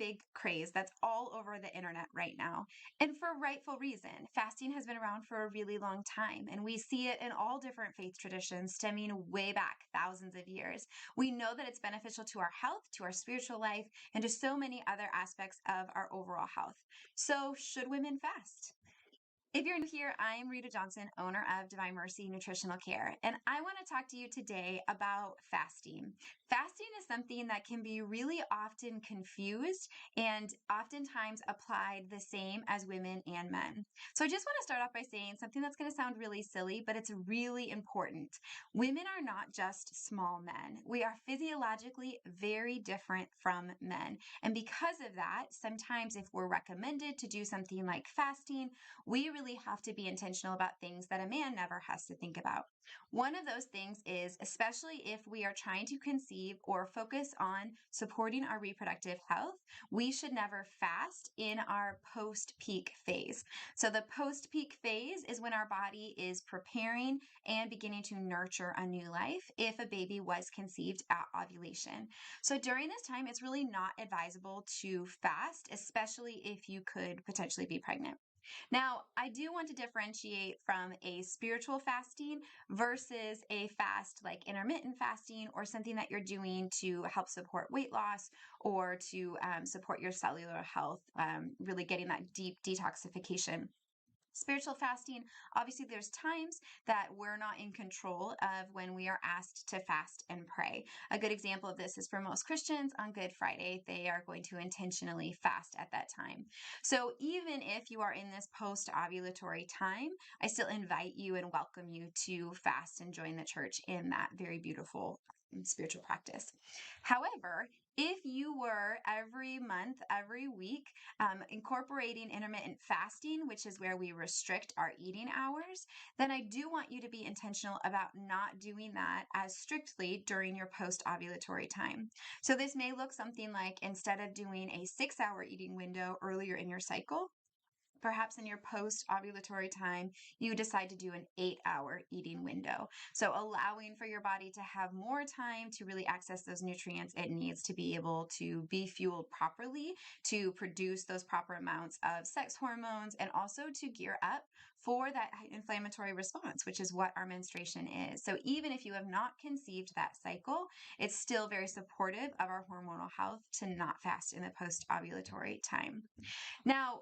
big craze that's all over the internet right now. And for rightful reason. Fasting has been around for a really long time, and we see it in all different faith traditions stemming way back thousands of years. We know that it's beneficial to our health, to our spiritual life, and to so many other aspects of our overall health. So, should women fast? If you're new here, I'm Rita Johnson, owner of Divine Mercy Nutritional Care, and I want to talk to you today about fasting. Fasting is something that can be really often confused and oftentimes applied the same as women and men. So I just want to start off by saying something that's going to sound really silly, but it's really important. Women are not just small men. We are physiologically very different from men. And because of that, sometimes if we're recommended to do something like fasting, we really have to be intentional about things that a man never has to think about. One of those things is, especially if we are trying to conceive or focus on supporting our reproductive health, we should never fast in our post-peak phase. So the post-peak phase is when our body is preparing and beginning to nurture a new life if a baby was conceived at ovulation. So during this time, it's really not advisable to fast, especially if you could potentially be pregnant. Now, I do want to differentiate from a spiritual fasting versus a fast like intermittent fasting or something that you're doing to help support weight loss or to support your cellular health, really getting that deep detoxification. Spiritual fasting, obviously, there's times that we're not in control of when we are asked to fast and pray. A good example of this is for most Christians on Good Friday, they are going to intentionally fast at that time. So even if you are in this post-ovulatory time, I still invite you and welcome you to fast and join the church in that very beautiful spiritual practice. However, if you were every month, every week, incorporating intermittent fasting, which is where we restrict our eating hours, then I do want you to be intentional about not doing that as strictly during your post-ovulatory time. So this may look something like, instead of doing a 6-hour eating window earlier in your cycle, perhaps in your post-ovulatory time, you decide to do an 8-hour eating window. So allowing for your body to have more time to really access those nutrients it needs to be able to be fueled properly, to produce those proper amounts of sex hormones, and also to gear up for that inflammatory response, which is what our menstruation is. So even if you have not conceived that cycle, it's still very supportive of our hormonal health to not fast in the post-ovulatory time. Now,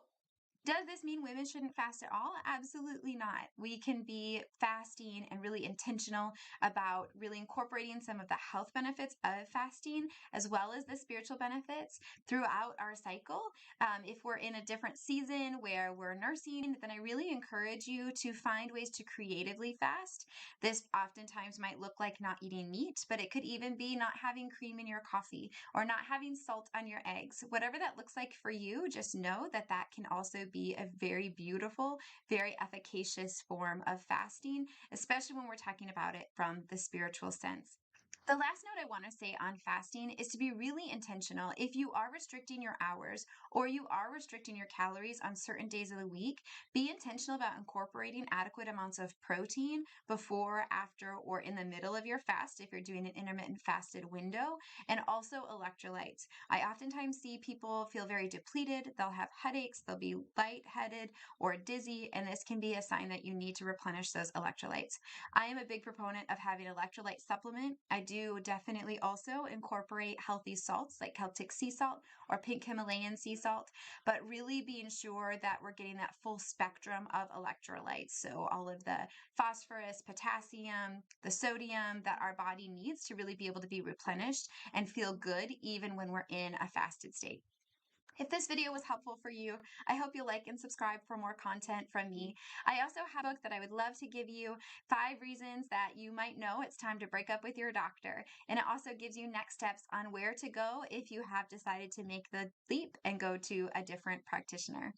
does this mean women shouldn't fast at all? Absolutely not. We can be fasting and really intentional about really incorporating some of the health benefits of fasting as well as the spiritual benefits throughout our cycle. If we're in a different season where we're nursing, then I really encourage you to find ways to creatively fast. This oftentimes might look like not eating meat, but it could even be not having cream in your coffee or not having salt on your eggs. Whatever that looks like for you, just know that that can also be a very beautiful, very efficacious form of fasting, especially when we're talking about it from the spiritual sense. The last note I want to say on fasting is to be really intentional. If you are restricting your hours or you are restricting your calories on certain days of the week, be intentional about incorporating adequate amounts of protein before, after, or in the middle of your fast if you're doing an intermittent fasted window, and also electrolytes. I oftentimes see people feel very depleted. They'll have headaches, they'll be lightheaded or dizzy, and this can be a sign that you need to replenish those electrolytes. I am a big proponent of having an electrolyte supplement. I do definitely also incorporate healthy salts like Celtic sea salt or pink Himalayan sea salt, but really being sure that we're getting that full spectrum of electrolytes. So all of the phosphorus, potassium, the sodium that our body needs to really be able to be replenished and feel good even when we're in a fasted state. If this video was helpful for you, I hope you'll like and subscribe for more content from me. I also have a book that I would love to give you, 5 reasons that you might know it's time to break up with your doctor. And it also gives you next steps on where to go if you have decided to make the leap and go to a different practitioner.